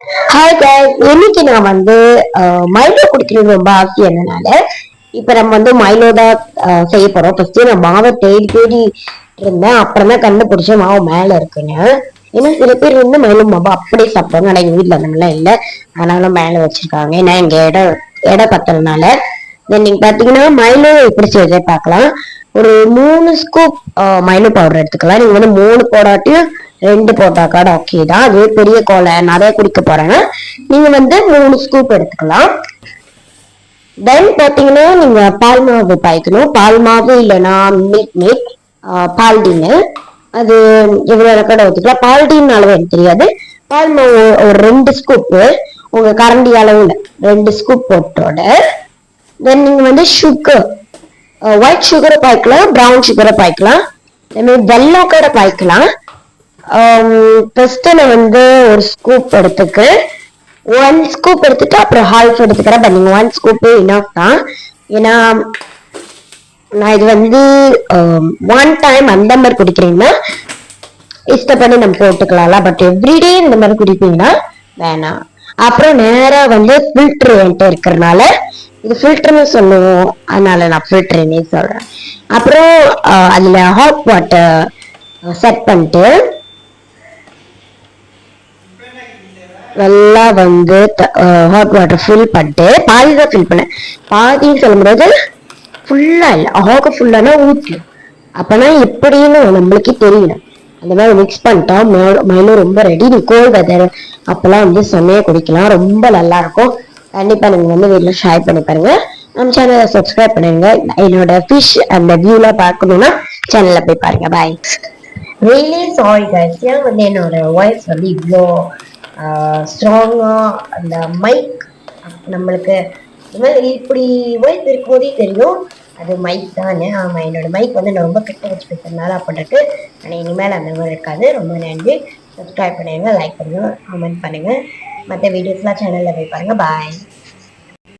Hi guys, இன்னைக்கு நான் Milo குடிக்கிறது ரொம்ப ஆசை என்னனால இப்ப நம்ம மைலோ தான் செய்ய போறோம். ஃபர்ஸ்ட் நான் மாவை தேடி தேடி இருந்தேன், அப்புறம் தான் கண்டுபிடிச்சேன் மாவு மேல இருக்குன்னு. ஏன்னா சில பேர் மைலோ மாவு அப்படியே சாப்பிடுவாங்க, ஆனா எங்க வீட்டுல அந்த மாதிரிலாம் இல்லை, அதனால மேல வச்சிருக்காங்க. ஏன்னா எங்க இடம் பத்தறதுனால. நீங்க பாத்தீங்கன்னா மைலோ எப்படி செய்ய பார்க்கலாம். ஒரு 3 ஸ்கூப் மைலோ பவுடர் எடுத்துக்கலாம். நீங்க 3 போடாட்டியும் 2 போட்டா கூட ஓகே தான். அது பெரிய கோலை நிறைய குடிக்க போறேன்னா நீங்க 3 ஸ்கூப் எடுத்துக்கலாம். தென் பாத்தீங்கன்னா நீங்க பால் மாவு பாய்க்கணும். பால் மாவு இல்லைன்னா மில்க் மேட், பால்டீன்னு, அது எவ்வளவு கூட ஊற்றிக்கலாம். பால்டீன் அளவு எனக்கு தெரியாது. பால் மாவு ஒரு 2 ஸ்கூப்பு, உங்க கரண்டி அளவுல 2 ஸ்கூப் போட்டோட தென் நீங்க சுகர், ஒயிட் சுகரை பாய்க்கலாம், ப்ரௌன் சுகரை பாய்க்கலாம், வெள்ளம் கூட பாய்க்கலாம். ஃபர்ஸ்ட் நான் ஒரு ஸ்கூப் எடுத்துக்கு 1 ஸ்கூப் எடுத்துட்டு அப்புறம் ஹால்ஃப் எடுத்துக்கிறேன். நீங்க 1 ஸ்கூப் இனஃப் தான். ஏன்னா நான் இது 1 டைம் அந்த மாதிரி குடிக்கிறீங்கன்னா இஷ்டப்படி நம்ம போட்டுக்கலாம்ல. பட் எவ்ரிடே இந்த மாதிரி குடிப்பீங்கன்னா வேணாம். அப்புறம் நேரா ஃபில்டர் வந்துட்டு இருக்கிறதுனால இது ஃபில்டர்னு சொல்லுவோம், அதனால நான் ஃபில்டர்னே சொல்றேன். அப்புறம் அதுல ஹாட் வாட்டர் செட் பண்ணிட்டு நல்லா ஹாட் வாட்டர் ஃபில் பண்ணிட்டு, பாதி தான் ஃபில் பண்ணேன். பாதின்னு சொல்லும்போது ஃபுல்லா இல்லை, ஆக ஃபுல்லானா ஊற்றிடும். அப்பனா எப்படின்னு நம்மளுக்கே தெரியணும். அந்த மாதிரி மிக்ஸ் பண்ணிட்டா மைலோ ரொம்ப ரெடி. நீ கோல்ட் வெதர் அப்பெல்லாம் செம்மையா குடிக்கலாம், ரொம்ப நல்லா இருக்கும். கண்டிப்பா நீங்க வீட்டுல ஷேர் பண்ணி பாருங்க. நம்ம சேனலை சப்ஸ்கிரைப் பண்ணுங்க. என்னோட ஃபிஷ் அந்த வியூலாம் பார்க்கணும்னா சேனல்ல போய் பாருங்க. பாய். ரியலி சாரி கைஸ், ஏன் என்னோட வாய்ஸ் இவ்வளோ ஸ்ட்ராங்கா அந்த மைக் நம்மளுக்கு இப்படி வாய்ஸ் இருக்கும்போதே தெரியும் அது மைக் தானே. ஆமா, என்னோட மைக் நான் ரொம்ப கிட்ட வச்சு பேசுறதுனால அப்படின்ட்டு. ஆனால் இனிமேல் அந்த மாதிரி இருக்காது. ரொம்ப நன்றி. சப்ஸ்கிரைப் பண்ணுங்க, லைக் பண்ணுங்க, கமெண்ட் பண்ணுங்க. மற்ற வீடியோஸ்லாம் சேனல்ல போய் பாருங்க. பாய்.